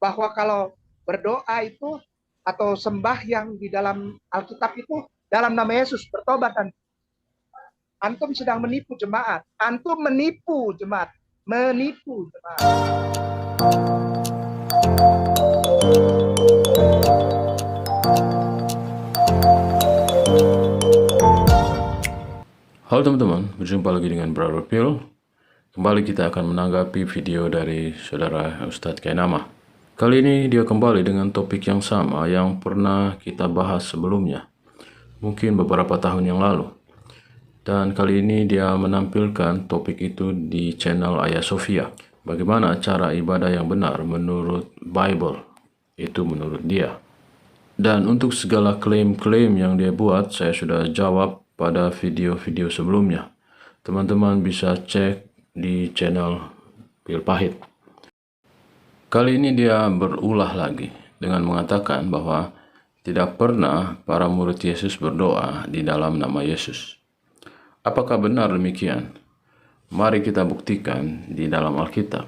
bahwa kalau berdoa itu atau sembahyang di dalam Alkitab itu dalam nama Yesus, bertobat, dan antum sedang menipu jemaat. Antum menipu jemaat. Menipu jemaat. Halo teman-teman, berjumpa lagi dengan Brother Phil. Kembali kita akan menanggapi video dari saudara Ustadz Kainama. Kali ini dia kembali dengan topik yang sama yang pernah kita bahas sebelumnya, mungkin beberapa tahun yang lalu. Dan kali ini dia menampilkan topik itu di channel Ayah Sofia. Bagaimana cara ibadah yang benar menurut Bible, itu menurut dia. Dan untuk segala klaim-klaim yang dia buat, saya sudah jawab pada video-video sebelumnya. Teman-teman bisa cek di channel Phil Pahit. Kali ini dia berulah lagi dengan mengatakan bahwa tidak pernah para murid Yesus berdoa di dalam nama Yesus. Apakah benar demikian? Mari kita buktikan di dalam Alkitab.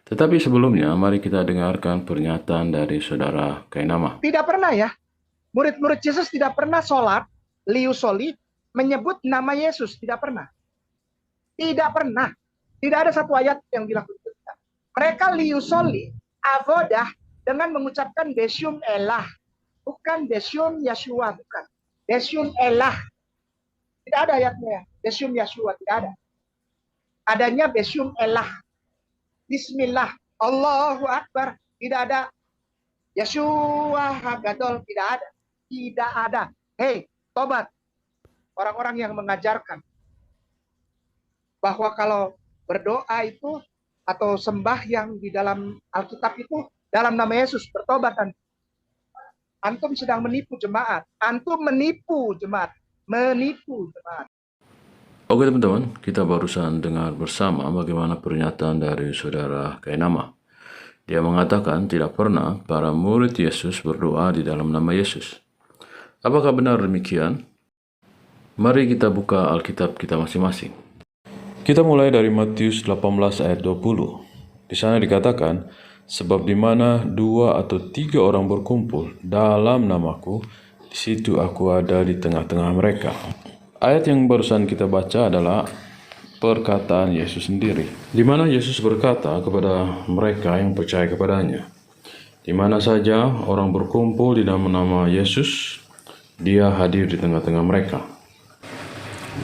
Tetapi sebelumnya, mari kita dengarkan pernyataan dari saudara Kainama. Tidak pernah ya. Murid-murid Yesus tidak pernah sholat, liusoli, menyebut nama Yesus. Tidak pernah. Tidak pernah. Tidak ada satu ayat yang bilang begitu. Mereka liusoli, avodah, dengan mengucapkan Besium Elah. Bukan Besium Yeshua, bukan. Besium Elah. Tidak ada ayatnya. Besium Yeshua, tidak ada. Adanya Besium Elah. Bismillah. Allahu Akbar. Tidak ada. Yeshua Hagadol, tidak ada. Tidak ada. Hei, tobat. Orang-orang yang mengajarkan bahwa kalau berdoa itu atau sembahyang di dalam Alkitab itu dalam nama Yesus, bertobat, dan antum sedang menipu jemaat. Antum menipu jemaat. Menipu jemaat. Oke teman-teman, kita barusan dengar bersama bagaimana pernyataan dari saudara Kainama. Dia mengatakan tidak pernah para murid Yesus berdoa di dalam nama Yesus. Apakah benar demikian? Mari kita buka Alkitab kita masing-masing. Kita mulai dari Matius 18 ayat 20. Di sana dikatakan, sebab di mana 2 atau 3 orang berkumpul dalam namaku, di situ aku ada di tengah-tengah mereka. Ayat yang barusan kita baca adalah perkataan Yesus sendiri, di mana Yesus berkata kepada mereka yang percaya kepadanya, di mana saja orang berkumpul di dalam nama Yesus, dia hadir di tengah-tengah mereka.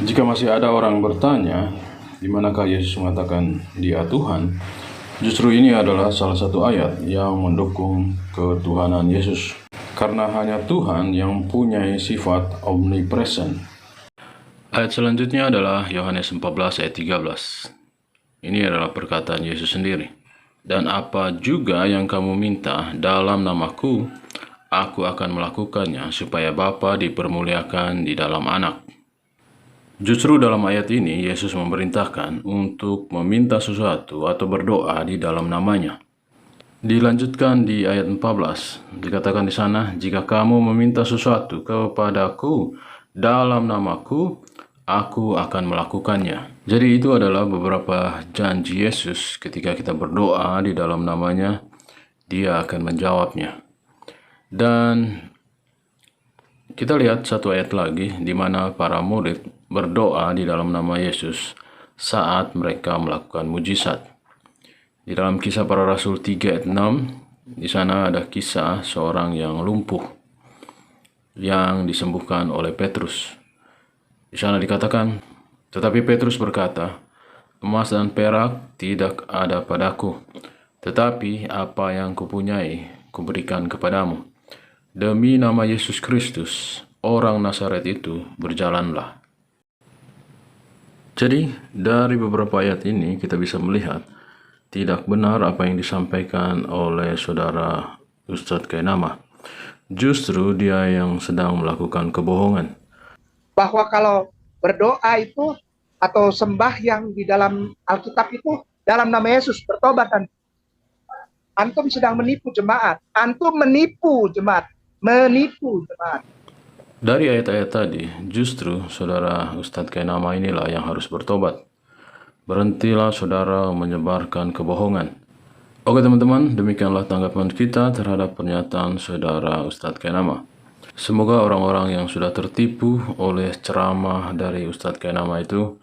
Jika masih ada orang bertanya, di manakah Yesus mengatakan dia Tuhan, justru ini adalah salah satu ayat yang mendukung ketuhanan Yesus, karena hanya Tuhan yang punya sifat omnipresent. Ayat selanjutnya adalah Yohanes 14 ayat 13. Ini adalah perkataan Yesus sendiri. Dan apa juga yang kamu minta dalam namaku, aku akan melakukannya supaya Bapa dipermuliakan di dalam Anak. Justru dalam ayat ini, Yesus memerintahkan untuk meminta sesuatu atau berdoa di dalam namanya. Dilanjutkan di ayat 14, dikatakan di sana, jika kamu meminta sesuatu kepadaku dalam namaku, aku akan melakukannya. Jadi itu adalah beberapa janji Yesus ketika kita berdoa di dalam namanya, dia akan menjawabnya. Dan kita lihat satu ayat lagi di mana para murid berdoa di dalam nama Yesus saat mereka melakukan mujizat. Di dalam Kisah Para Rasul 3 ayat 6, di sana ada kisah seorang yang lumpuh yang disembuhkan oleh Petrus. Di sana dikatakan, tetapi Petrus berkata, emas dan perak tidak ada padaku, tetapi apa yang kupunyai kuberikan kepadamu. Demi nama Yesus Kristus, orang Nazaret itu, berjalanlah. Jadi, dari beberapa ayat ini kita bisa melihat tidak benar apa yang disampaikan oleh saudara Ustadz Kainama. Justru dia yang sedang melakukan kebohongan. Bahwa kalau berdoa itu atau sembahyang di dalam Alkitab itu dalam nama Yesus, bertobat, dan antum sedang menipu jemaat. Antum menipu jemaat. Menipu jemaat. Dari ayat-ayat tadi, justru saudara Ustadz Kainama inilah yang harus bertobat. Berhentilah saudara menyebarkan kebohongan. Oke teman-teman, demikianlah tanggapan kita terhadap pernyataan saudara Ustadz Kainama. Semoga orang-orang yang sudah tertipu oleh ceramah dari Ustadz Kainama itu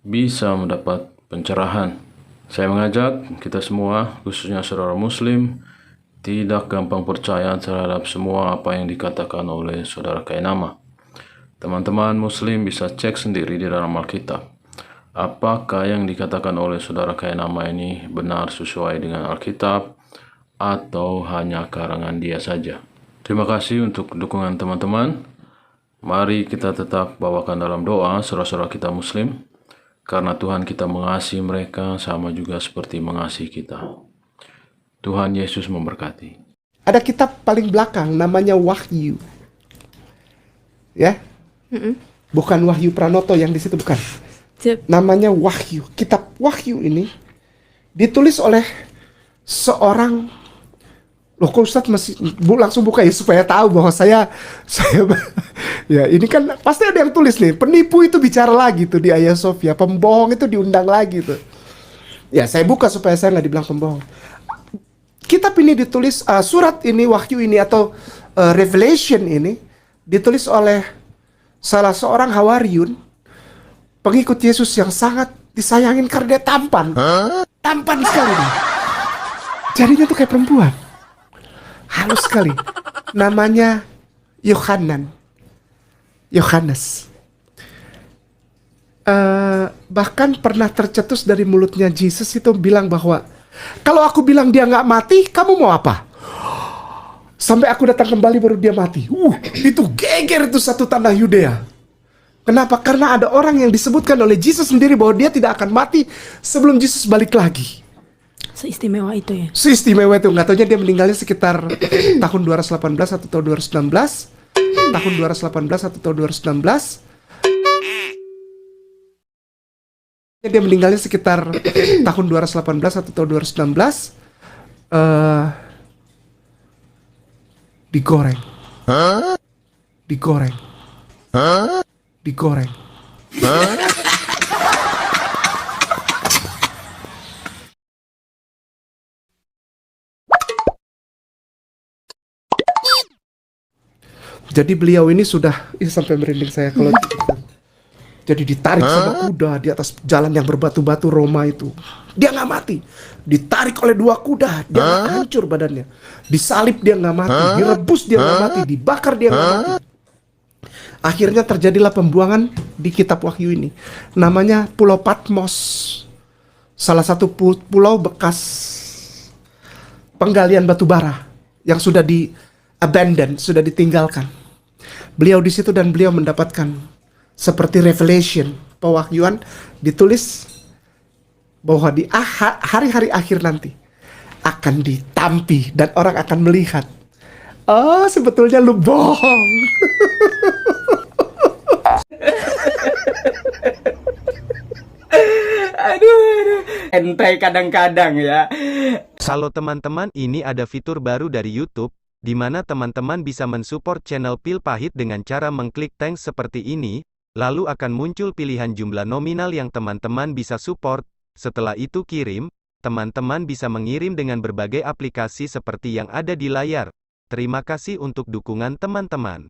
bisa mendapat pencerahan. Saya mengajak kita semua, khususnya saudara muslim, tidak gampang percaya terhadap semua apa yang dikatakan oleh saudara Kainama. Teman-teman muslim bisa cek sendiri di dalam Alkitab. Apakah yang dikatakan oleh saudara Kainama ini benar sesuai dengan Alkitab atau hanya karangan dia saja? Terima kasih untuk dukungan teman-teman. Mari kita tetap bawakan dalam doa saudara-saudara kita muslim, karena Tuhan kita mengasihi mereka sama juga seperti mengasihi kita. Tuhan Yesus memberkati. Ada kitab paling belakang namanya Wahyu. Ya? Bukan Wahyu Pranoto yang di situ, bukan. Namanya Wahyu. Kitab Wahyu ini ditulis oleh seorang, loh kok Ustadz masih langsung buka ya supaya tahu bahwa saya ya ini kan pasti ada yang tulis nih, penipu itu bicara lagi tuh di Hagia Sophia, pembohong itu diundang lagi tuh. Ya saya buka supaya saya nggak dibilang pembohong. Kitab ini ditulis, surat ini, Wahyu ini atau Revelation ini ditulis oleh salah seorang Hawariun, pengikut Yesus yang sangat disayangin karena dia tampan. Tampan sekali nih. Jadinya tuh kayak perempuan. Halus sekali. Namanya Yohanes. Bahkan pernah tercetus dari mulutnya Yesus itu bilang bahwa kalau aku bilang dia nggak mati, kamu mau apa? Sampai aku datang kembali baru dia mati. Itu geger itu satu tanah Yudea. Kenapa? Karena ada orang yang disebutkan oleh Yesus sendiri bahwa dia tidak akan mati sebelum Yesus balik lagi. Seistimewa itu ya? Seistimewa itu. Nggak taunya dia meninggalnya sekitar tahun 218 atau tahun 219. Tahun 218 atau tahun 219. Dia meninggalnya sekitar tahun 218 atau tahun 219. Digoreng. Jadi beliau ini sudah, ini sampai merinding saya kalau jadi ditarik sama kuda di atas jalan yang berbatu-batu Roma itu. Dia nggak mati. Ditarik oleh dua kuda, dia nggak hancur badannya. Disalib dia nggak mati, direbus dia nggak mati, dibakar dia nggak mati. Akhirnya terjadilah pembuangan di kitab Wahyu ini. Namanya Pulau Patmos. Salah satu pulau bekas penggalian batu bara yang sudah di-abandon, sudah ditinggalkan. Beliau di situ dan beliau mendapatkan seperti revelation, pewahyuan, ditulis bahwa di hari-hari akhir nanti akan ditampi dan orang akan melihat. Oh, sebetulnya lu bohong. Aduh. Entai kadang-kadang ya. Halo teman-teman, ini ada fitur baru dari YouTube, di mana teman-teman bisa mensupport channel Pil Pahit dengan cara mengklik thanks seperti ini, lalu akan muncul pilihan jumlah nominal yang teman-teman bisa support. Setelah itu kirim, teman-teman bisa mengirim dengan berbagai aplikasi seperti yang ada di layar. Terima kasih untuk dukungan teman-teman.